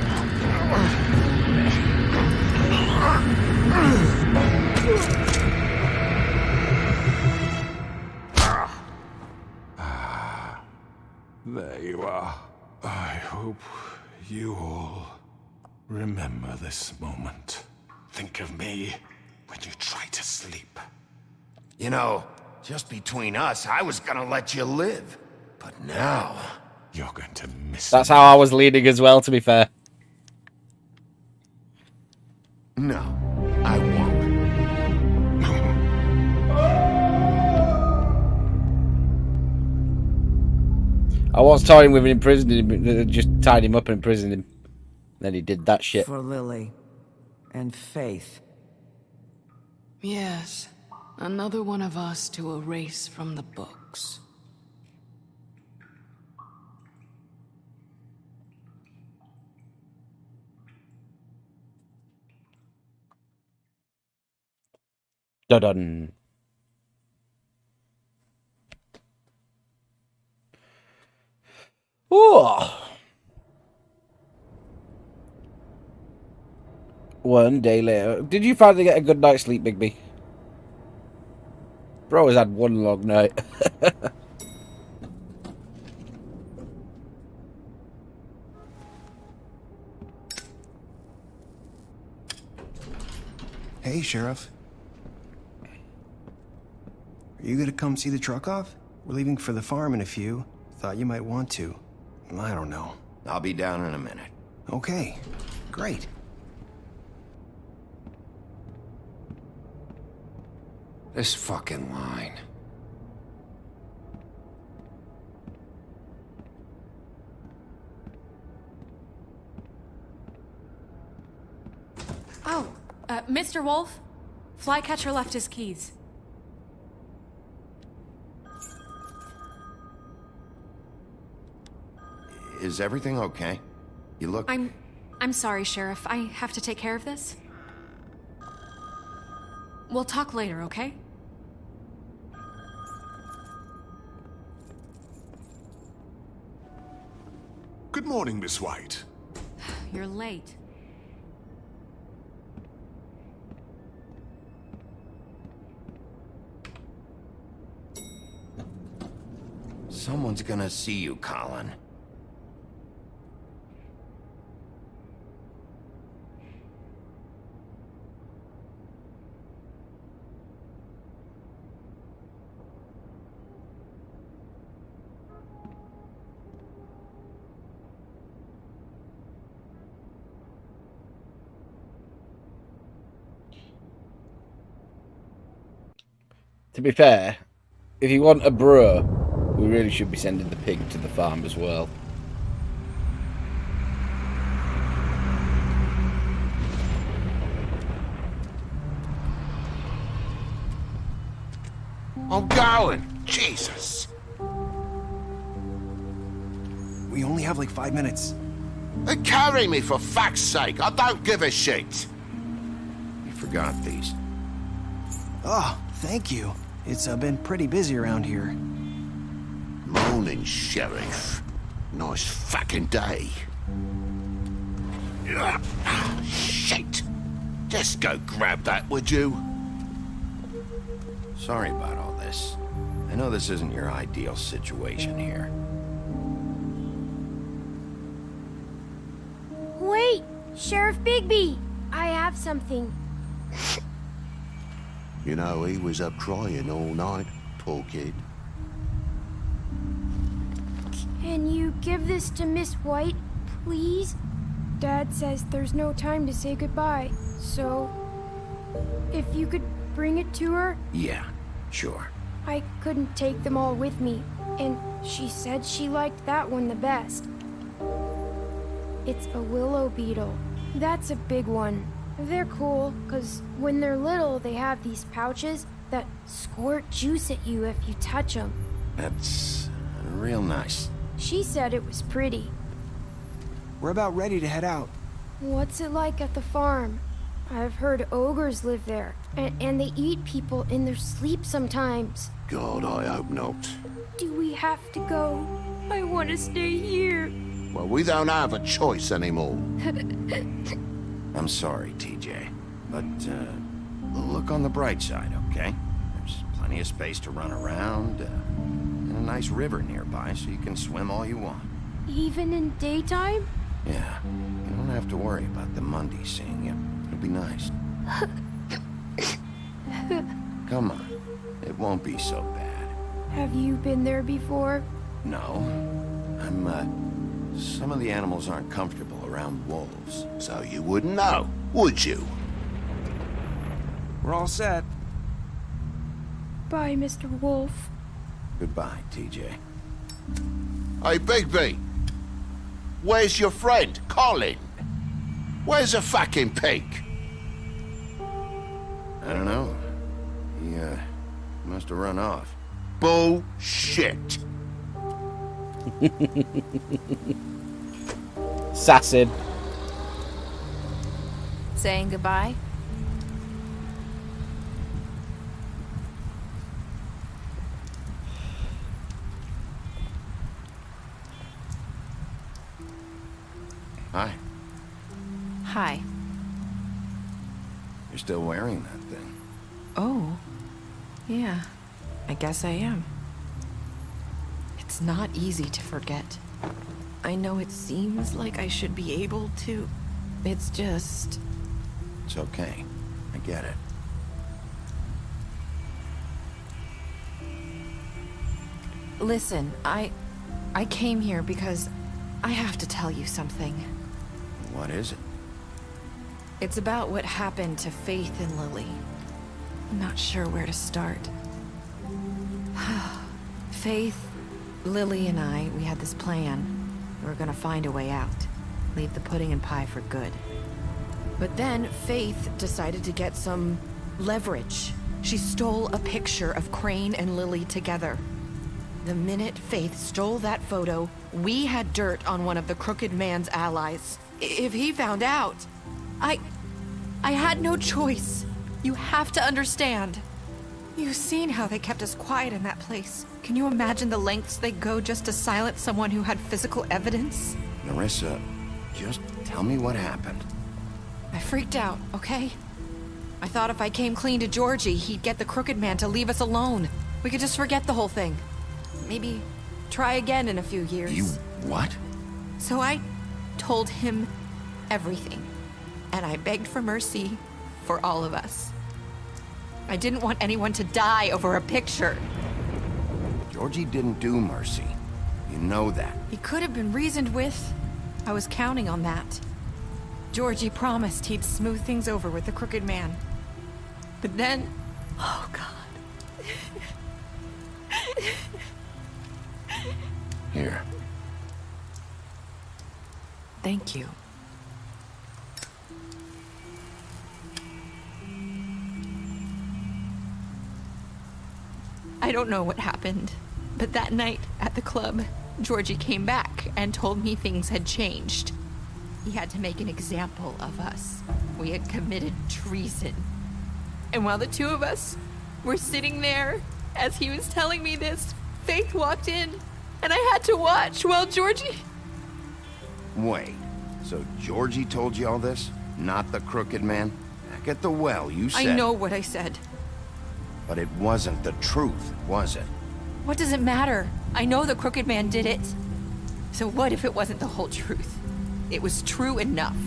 There you are. I hope you all remember this moment. Think of me when you try to sleep. You know, just between us, I was gonna let you live. But now... You're going to miss That's how I was leading as well, to be fair. No, I won't. I was toying with him, imprisoned him, just tied him up and imprisoned him. Then he did that shit. For Lily. And Faith. Yes. Another one of us to erase from the books. Dun-dun. Ooh. One day later. Did you finally get a good night's sleep, Bigby? Bro has had one long night. Hey, Sheriff. Are you gonna come see the truck off? We're leaving for the farm in a few. Thought you might want to. I don't know. I'll be down in a minute. Okay, great. This fucking line. Oh, Mr. Wolf, Flycatcher left his keys. Is everything okay? You look... I'm sorry, Sheriff. I have to take care of this. We'll talk later, okay? Good morning, Miss White. You're late. Someone's gonna see you, Colin. To be fair, if you want a brewer, we really should be sending the pig to the farm as well. I'm going! Jesus! We only have like 5 minutes. Carry me, for fuck's sake! I don't give a shit! You forgot these. Oh, thank you. It's been pretty busy around here. Morning, Sheriff. Nice fucking day. Shit! Just go grab that, would you? Sorry about all this. I know this isn't your ideal situation here. Wait! Sheriff Bigby! I have something. You know, he was up crying all night, poor kid. Can you give this to Miss White, please? Dad says there's no time to say goodbye, so if you could bring it to her? Yeah, sure. I couldn't take them all with me, and she said she liked that one the best. It's a willow beetle. That's a big one. They're cool, 'cause when they're little, they have these pouches that squirt juice at you if you touch them. That's real nice. She said it was pretty. We're about ready to head out. What's it like at the farm? I've heard ogres live there, and they eat people in their sleep sometimes. God, I hope not. Do we have to go? I want to stay here. Well, we don't have a choice anymore. I'm sorry, TJ, but look on the bright side, okay? There's plenty of space to run around, and a nice river nearby so you can swim all you want. Even in daytime? Yeah, you don't have to worry about the Mundies seeing you. It'll be nice. Come on, it won't be so bad. Have you been there before? No, some of the animals aren't comfortable around wolves. So you wouldn't know, would you? We're all set. Bye, Mr. Wolf. Goodbye, TJ. Hey, Bigby! Where's your friend, Colin? Where's the fucking pig? I don't know. He, must have run off. Bullshit! Assassin. Saying goodbye? Hi. Hi. You're still wearing that thing. Oh. Yeah. I guess I am. It's not easy to forget. I know it seems like I should be able to. It's just... It's okay. I get it. Listen, I came here because I have to tell you something. What is it? It's about what happened to Faith and Lily. I'm not sure where to start. Faith, Lily, and I, we had this plan. We were gonna find a way out. Leave the pudding and pie for good. But then Faith decided to get some leverage. She stole a picture of Crane and Lily together. The minute Faith stole that photo, we had dirt on one of the Crooked Man's allies. If he found out, I had no choice. You have to understand. You've seen how they kept us quiet in that place. Can you imagine the lengths they go just to silence someone who had physical evidence? Narissa, just tell me what happened. I freaked out, okay? I thought if I came clean to Georgie, he'd get the Crooked Man to leave us alone. We could just forget the whole thing. Maybe try again in a few years. You what? So I told him everything. And I begged for mercy for all of us. I didn't want anyone to die over a picture. Georgie didn't do mercy. You know that. He could have been reasoned with. I was counting on that. Georgie promised he'd smooth things over with the Crooked Man. But then... Oh, God. Here. Thank you. I don't know what happened, but that night at the club, Georgie came back and told me things had changed. He had to make an example of us. We had committed treason. And while the two of us were sitting there, as he was telling me this, Faith walked in. And I had to watch while Georgie... Wait, so Georgie told you all this? Not the crooked man? Back at the well, you said... I know what I said. But it wasn't the truth, was it? What does it matter? I know the crooked man did it. So what if it wasn't the whole truth? It was true enough.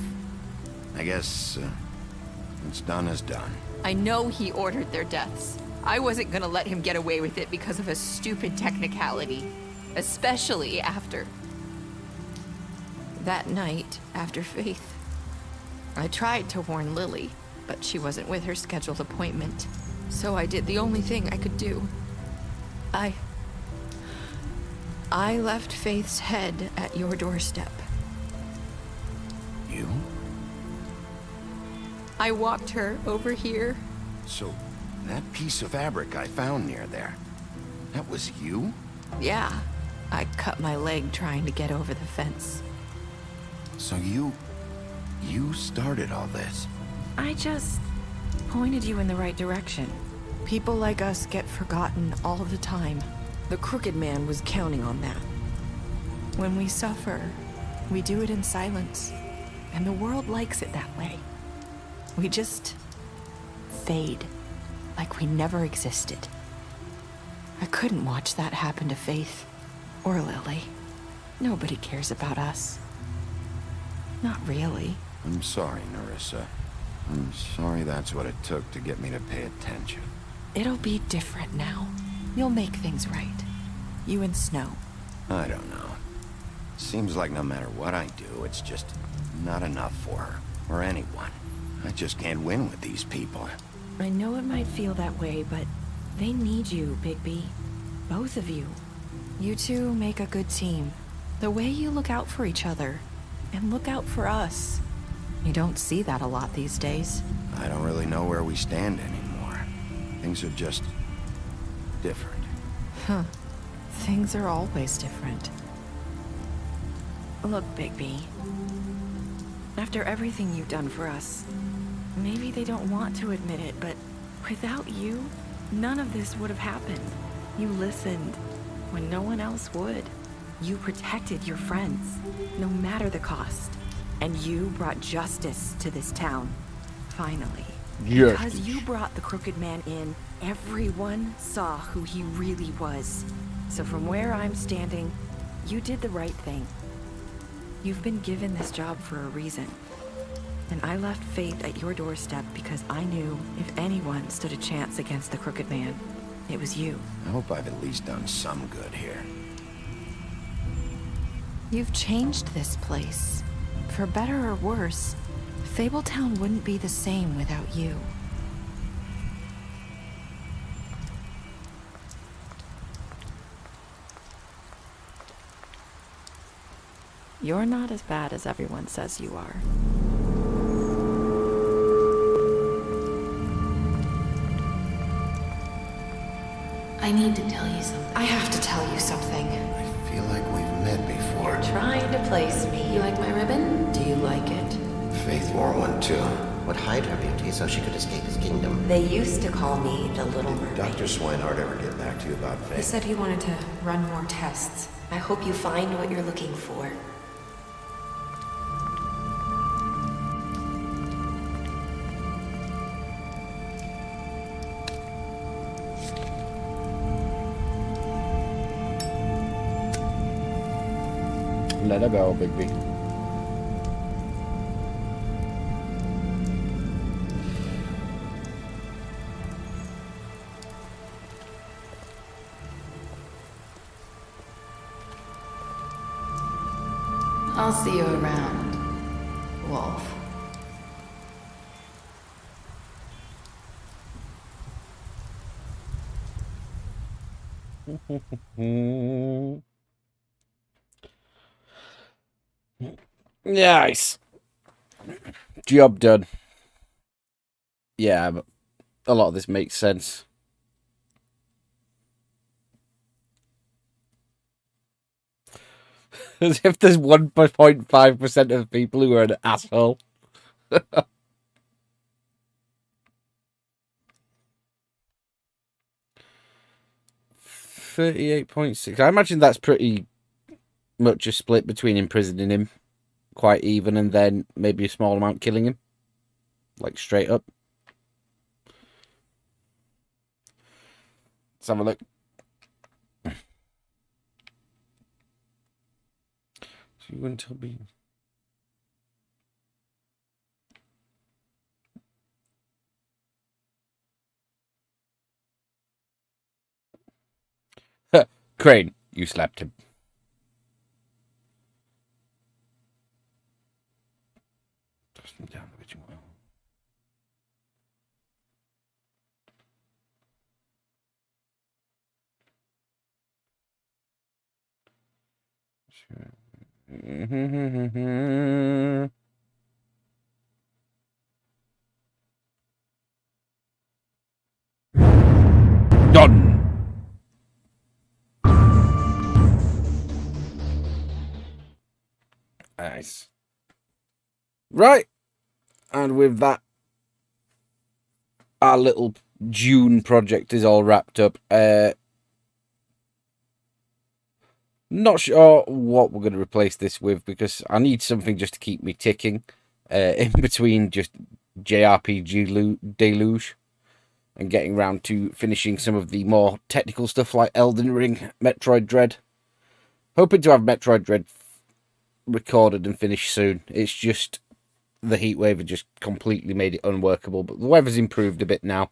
I guess, what's done is done. I know he ordered their deaths. I wasn't gonna let him get away with it because of a stupid technicality. Especially after... that night, after Faith. I tried to warn Lily, but she wasn't with her scheduled appointment. So I did the only thing I could do. I left Faith's head at your doorstep. You? I walked her over here. So, that piece of fabric I found near there, that was you? Yeah. I cut my leg trying to get over the fence. So you started all this? I just pointed you in the right direction. People like us get forgotten all the time. The crooked man was counting on that. When we suffer, we do it in silence. And the world likes it that way. We just fade, like we never existed. I couldn't watch that happen to Faith or Lily. Nobody cares about us. Not really. I'm sorry, Nerissa. I'm sorry that's what it took to get me to pay attention. It'll be different now. You'll make things right. You and Snow. I don't know. Seems like no matter what I do, it's just not enough for her, or anyone. I just can't win with these people. I know it might feel that way, but they need you, Bigby. Both of you. You two make a good team. The way you look out for each other, and look out for us. You don't see that a lot these days. I don't really know where we stand anymore. Things are just... different. Huh. Things are always different. Look, Bigby. After everything you've done for us, maybe they don't want to admit it, but without you, none of this would have happened. You listened when no one else would. You protected your friends, no matter the cost. And you brought justice to this town. Finally. Yes. Because you brought the crooked man in, everyone saw who he really was. So from where I'm standing, you did the right thing. You've been given this job for a reason. And I left Faith at your doorstep because I knew if anyone stood a chance against the crooked man, it was you. I hope I've at least done some good here. You've changed this place. For better or worse, Fabletown wouldn't be the same without you. You're not as bad as everyone says you are. I need to tell you something. I have to tell you something. I feel like we've met before. You're trying to place me. You like my ribbon? Do you like it? Faith wore one too. Would hide her beauty so she could escape his kingdom. They used to call me the Little Mermaid. Dr. Swinehart ever get back to you about He Faith? said he wanted to run more tests. I hope you find what you're looking for. Let her go, Bigby. I'll see you around, Wolf. Nice. Job done. Yeah, but a lot of this makes sense. As if there's 1.5% of people who are an asshole. 38.6. I imagine that's pretty much a split between imprisoning him quite even and then maybe a small amount killing him. Like straight up. Let's have a look. So you wouldn't tell me. Crane, you slapped him. Done. Nice. Right. And with that, our little June project is all wrapped up. Not sure what we're going to replace this with because I need something just to keep me ticking in between just JRPG deluge and getting round to finishing some of the more technical stuff like Elden Ring, Metroid Dread. Hoping to have Metroid Dread recorded and finished soon. It's just the heat wave had just completely made it unworkable, but the weather's improved a bit now,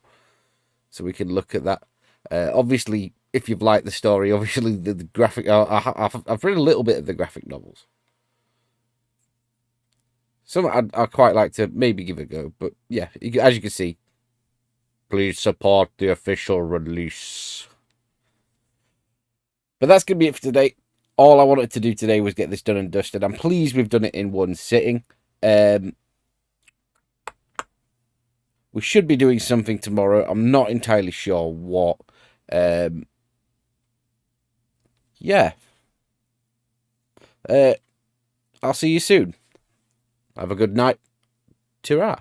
so we can look at that. Obviously, if you've liked the story, obviously the graphic... I've read a little bit of the graphic novels. Some I'd quite like to maybe give a go, but yeah, as you can see, please support the official release. But that's going to be it for today. All I wanted to do today was get this done and dusted. I'm pleased we've done it in one sitting. We should be doing something tomorrow. I'm not entirely sure what. Yeah. I'll see you soon. Have a good night. Ta-ra.